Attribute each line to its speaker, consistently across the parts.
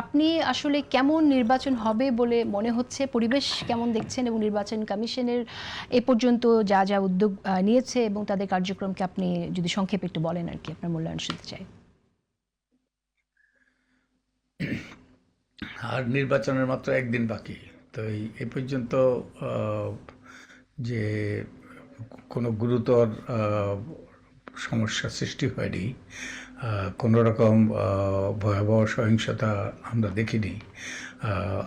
Speaker 1: আপনি আসলে কেমন নির্বাচন হবে বলে মনে হচ্ছে, পরিবেশ কেমন দেখছেন, এবং নির্বাচন কমিশনের এ পর্যন্ত যা যা উদ্যোগ নিয়েছে এবং তাদের কার্যক্রমকে আপনি যদি সংক্ষেপে একটু বলেন আর কি, আপনার মূল্যায়ন শুনতে চাই।
Speaker 2: আর নির্বাচনের মাত্র একদিন বাকি। তো এই পর্যন্ত আহ, যে কোনো গুরুতর সমস্যা সৃষ্টি হয়নি। কোনো রকম ভয়াবহ সহিংসতা আমরা দেখিনি।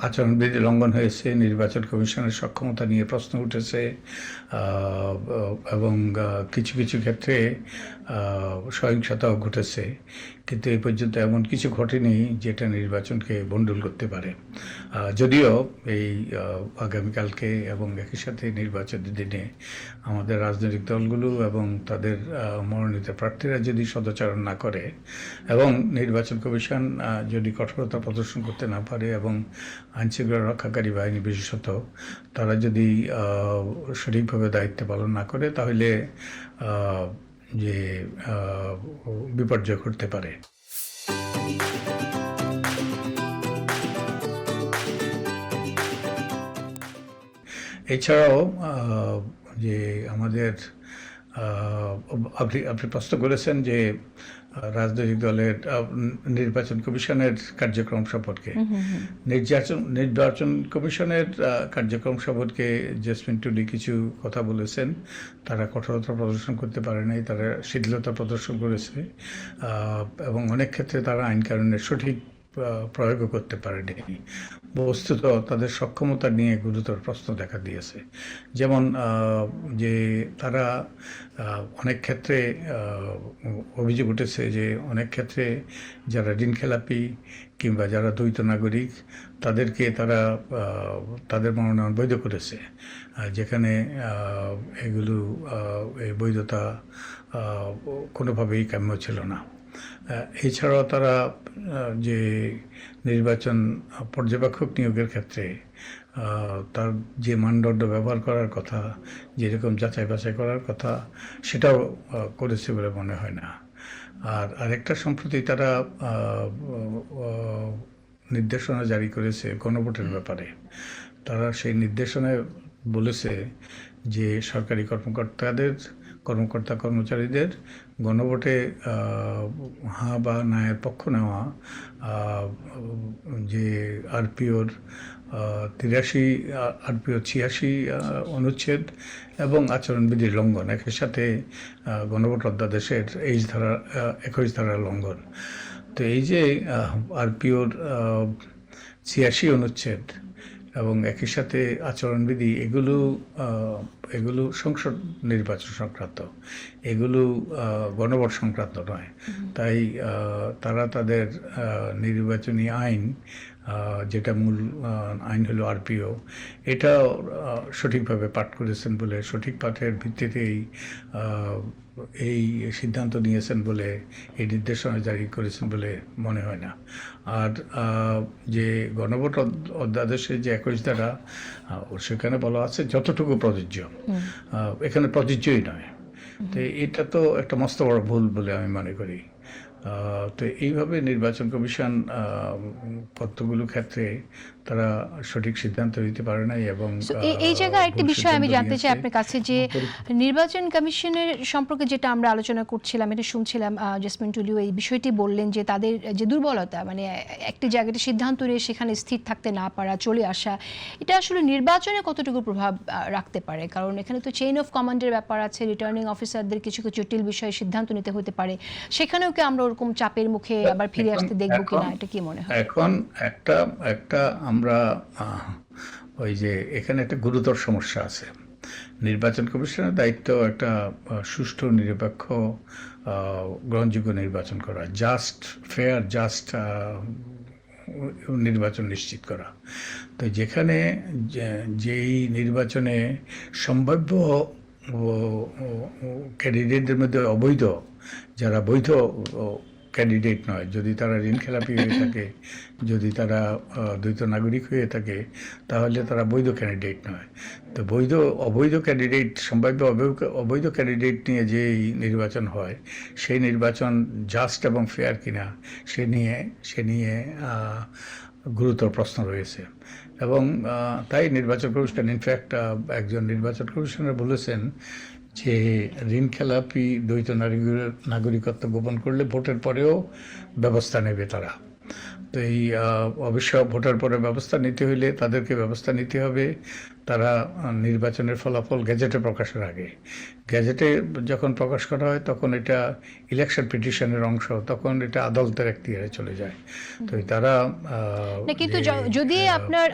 Speaker 2: আচরণবিধি লঙ্ঘন হয়েছে, নির্বাচন কমিশনের সক্ষমতা নিয়ে প্রশ্ন উঠেছে, এবং কিছু কিছু ক্ষেত্রে সহিংসতাও ঘটেছে, কিন্তু এই পর্যন্ত এমন কিছু ঘটেনি যেটা নির্বাচনকে ভণ্ডুল করতে পারে। যদিও এই আগামীকালকে এবং একই সাথে নির্বাচনের দিনে আমাদের রাজনৈতিক দলগুলো এবং তাদের মনোনীত প্রার্থীরা যদি সদাচরণ না করে এবং নির্বাচন কমিশন যদি কঠোরতা প্রদর্শন করতে না পারে এবং আইনশৃঙ্খলা রক্ষাকারী বাহিনী বিশেষত তারা যদি সঠিকভাবে দায়িত্ব পালন না করে, তাহলে যে বিপর্যয় ঘটতে পারে। এছাড়াও যে আমাদের আপনি আপনি প্রশ্ন করেছেন যে রাজনৈতিক দলের নির্বাচন কমিশনের কার্যক্রম সম্পর্কে। নির্বাচন কমিশনের কার্যক্রম সম্পর্কে জেসমিন টুডি কিছু কথা বলেছেন। তারা কঠোরতা প্রদর্শন করতে পারে নাই, তারা শিথিলতা প্রদর্শন করেছে, এবং অনেক ক্ষেত্রে তারা আইন কানুনের সঠিক প্রয়োগও করতে পারেনি। বস্তুত তাদের সক্ষমতা নিয়ে গুরুতর প্রশ্ন দেখা দিয়েছে। যেমন যে তারা অনেক ক্ষেত্রে অভিযোগ উঠেছে যে অনেক ক্ষেত্রে যারা ঋণখেলাপি কিংবা যারা দ্বৈত নাগরিক তাদেরকে তারা তাদের মনোনয়ন বৈধ করেছে, যেখানে এগুলো এই বৈধতা কোনোভাবেই কাম্য ছিল না। এছাড়াও তারা যে নির্বাচন পর্যবেক্ষক নিয়োগের ক্ষেত্রে তার যে মানদণ্ড ব্যবহার করার কথা, যেরকম যাচাই বাছাই করার কথা, সেটাও করেছে বলে মনে হয় না। আর আরেকটা সম্প্রতি তারা নির্দেশনা জারি করেছে গণভোটের ব্যাপারে। তারা সেই নির্দেশনায় বলেছে যে সরকারি কর্মকর্তা কর্মচারীদের গণভোটে হা বা নায়ের পক্ষ নেওয়া, যে আরপিওর 86 অনুচ্ছেদ এবং আচরণবিধির লঙ্ঘন, একই সাথে গণভোট অধ্যাদেশের 21 ধারার লঙ্ঘন। তো এই যে আরপিওর 86 অনুচ্ছেদ এবং একই সাথে আচরণবিধি, এগুলো সংসদ নির্বাচন সংক্রান্ত, এগুলো গণভোট সংক্রান্ত নয়। তাই তারা তাদের নির্বাচনী আইন, যেটা মূল আইন হলো আরপিও, এটা সঠিকভাবে পাঠ করেছেন বলে, সঠিক পাঠের ভিত্তিতেই এই সিদ্ধান্ত নিয়েছেন বলে, এই নির্দেশনা জারি করেছেন বলে মনে হয় না। আর যে গণভোট অধ্যাদেশে যে 21 ধারা, সেখানে বলা আছে যতটুকু প্রযোজ্য, এখানে প্রযোজ্যই নয়। তো এটা তো একটা মস্ত বড় ভুল বলে আমি মনে করি। তো এইভাবে নির্বাচন কমিশন কতগুলো ক্ষেত্রে তারা সঠিক সিদ্ধান্ত নিতে পারে নাই এবং
Speaker 1: এই জায়গায় একটা বিষয় আমি জানতে চাই আপনার কাছে, যে নির্বাচন কমিশনের সম্পর্কে যেটা আমরা আলোচনা করছিলাম, এটা শুনছিলাম, জেসমিন টুলিও এই বিষয়টি বললেন যে তাদের যে দুর্বলতা, মানে একটি জায়গাতে সিদ্ধান্ত নিয়ে সেখানে স্থির থাকতে না পারা, চলে আসা, এটা আসলে নির্বাচনে কতটুকু প্রভাব রাখতে পারে? কারণ এখানে তো চেইন অফ কমান্ডের ব্যাপার আছে, রিটার্নিং অফিসারদের কিছু কিছু জটিল বিষয়ে সিদ্ধান্ত নিতে হতে পারে, সেখানেও কি আমরা ওরকম চাপের মুখে আবার ফিরে আসতে দেখবো কিনা, এটা কি মনে হয়?
Speaker 2: এখন একটা আমরা ওই যে এখানে একটা গুরুতর সমস্যা আছে। নির্বাচন কমিশনের দায়িত্ব একটা সুষ্ঠু, নিরপেক্ষ, গ্রহণযোগ্য নির্বাচন করা, জাস্ট নির্বাচন নিশ্চিত করা। তো যেখানে যেই নির্বাচনে সম্ভাব্য ক্যান্ডিডেটদের মধ্যে যারা বৈধ ক্যান্ডিডেট নয়, যদি তারা ঋণখেলাপি হয়ে থাকে, যদি তারা দ্বৈত নাগরিক হয়ে থাকে, তাহলে তারা বৈধ ক্যান্ডিডেট নয়। তো অবৈধ ক্যান্ডিডেট, সম্ভাব্য অবৈধ ক্যান্ডিডেট নিয়ে যেই নির্বাচন হয়, সেই নির্বাচন জাস্ট এবং ফেয়ার কিনা সে নিয়ে গুরুতর প্রশ্ন রয়েছে। এবং তাই নির্বাচন কমিশন ইনফ্যাক্ট একজন নির্বাচন কমিশনার বলেছেন যে ঋণ খেলাপি দ্বৈত নাগরিকত্ব গোপন করলে ভোটের পরেও ব্যবস্থা নেবে তারা। তো এই অবশ্য ভোটের পরে ব্যবস্থা নিতে হইলে তাদেরকে ব্যবস্থা নিতে হবে তারা নির্বাচনের ফলাফল গেজেটে প্রকাশের আগে। গেজেটে যখন প্রকাশ করা হয় তখন এটা ইলেকশন পিটিশনের অংশ, তখন এটা আদালতের এখতিয়ারে চলে যায়। তো তারা
Speaker 1: না, কিন্তু যদি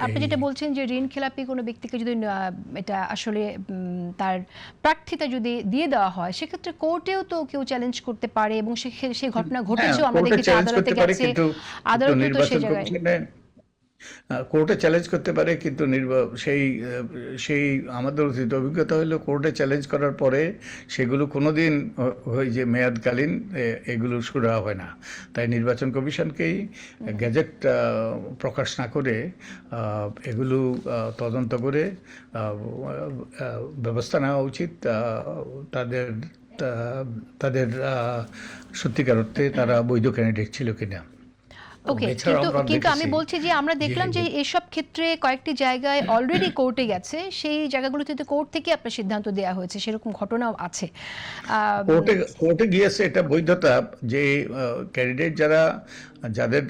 Speaker 1: আপনি যেটা বলছেন যে ঋণ খেলাপি কোনো ব্যক্তিকে যদি এটা আসলে তার প্রার্থিতা যদি দিয়ে দেওয়া হয়, সেক্ষেত্রে কোর্টেও তো কেউ চ্যালেঞ্জ করতে পারে এবং সেই ঘটনা ঘটেছেও, আমরা দেখেছি আদালতে গেছে, আদালত তো সেই জায়গায়
Speaker 2: কোর্টে চ্যালেঞ্জ করতে পারে। কিন্তু সেই আমাদের অতীত অভিজ্ঞতা হলো কোর্টে চ্যালেঞ্জ করার পরে সেগুলো কোনোদিন হয় যে মেয়াদকালীন এগুলো শুরু হয় না। তাই নির্বাচন কমিশনকেই গেজেট প্রকাশ না করে এগুলো তদন্ত করে ব্যবস্থা নেওয়া উচিত। তাদের সত্যিকার অর্থে তারা বৈধ ক্যান্ডিডেট ছিল কিনা।
Speaker 1: ওকে, কিন্তু আমি বলছি যে আমরা দেখলাম যে এসব ক্ষেত্রে কয়েকটি জায়গায় অলরেডি কোর্টে গেছে, সেই জায়গাগুলোতে তো কোর্ট থেকে আপনার সিদ্ধান্ত দেওয়া হয়েছে, সেরকম ঘটনাও আছে।
Speaker 2: কোর্টে গিয়েছে, এটা বৈধতা যে ক্যান্ডিডেট যাদের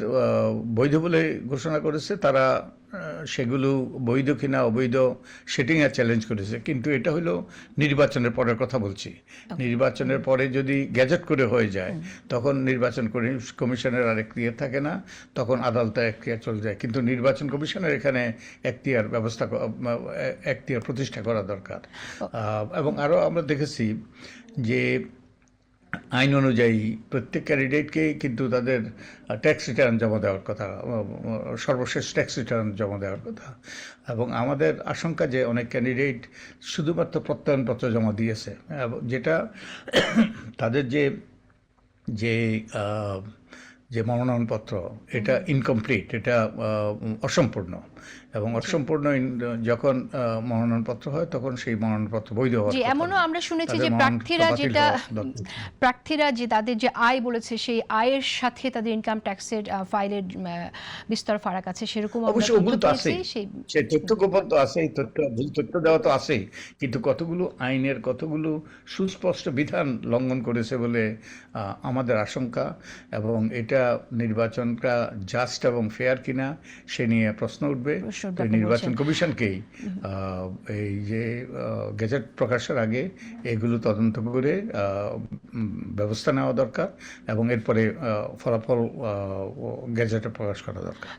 Speaker 2: বৈধ বলে ঘোষণা করেছে তারা সেগুলো বৈধ কিনা অবৈধ সেটিং আর চ্যালেঞ্জ করেছে। কিন্তু এটা হলো নির্বাচনের পরের কথা বলছি। নির্বাচনের পরে যদি গ্যাজেট করে হয়ে যায় তখন নির্বাচন কমিশনের আর এখতিয়ার থাকে না, তখন আদালতের এখতিয়ার চলে যায়। কিন্তু নির্বাচন কমিশনের এখানে এখতিয়ার প্রতিষ্ঠা করা দরকার। এবং আরও আমরা দেখেছি যে আইন অনুযায়ী প্রত্যেক ক্যান্ডিডেটকেই কিন্তু তাদের ট্যাক্স রিটার্ন জমা দেওয়ার কথা, সর্বশেষ ট্যাক্স রিটার্ন জমা দেওয়ার কথা। এবং আমাদের আশঙ্কা যে অনেক ক্যান্ডিডেট শুধুমাত্র প্রত্যয়নপত্র জমা দিয়েছে, যেটা তাদের যে মনোনয়নপত্র এটা ইনকমপ্লিট, এটা অসম্পূর্ণ। এবং অসম্পূর্ণ যখন মনোনয়নপত্র হয় তখন সেই মনোনয়নপত্র বৈধ হওয়ার কথা।
Speaker 1: এমনও আমরা শুনেছি যে প্রার্থীরা যে তাদের যে আয় বলেছে সেই আয়ের সাথে তাদের ইনকাম ট্যাক্সের ফাইলের বিস্তর ফারাক আছে, সেরকম
Speaker 2: অবশ্যই ওগুলো তো আছে, সেই তথ্য গোপন তো আছে, ভুল তথ্য দেওয়া তো আছে। কিন্তু কতগুলো আইনের কতগুলো সুস্পষ্ট বিধান লঙ্ঘন করেছে বলে আমাদের আশঙ্কা। এবং এটা নির্বাচনটা জাস্ট এবং ফেয়ার কিনা সে নিয়ে প্রশ্ন উঠবে। নির্বাচন কমিশনকেই এই যে গেজেট প্রকাশের আগে এগুলো তদন্ত করে ব্যবস্থা নেওয়া দরকার এবং এরপরে ফলাফল গেজেটে প্রকাশ করা দরকার।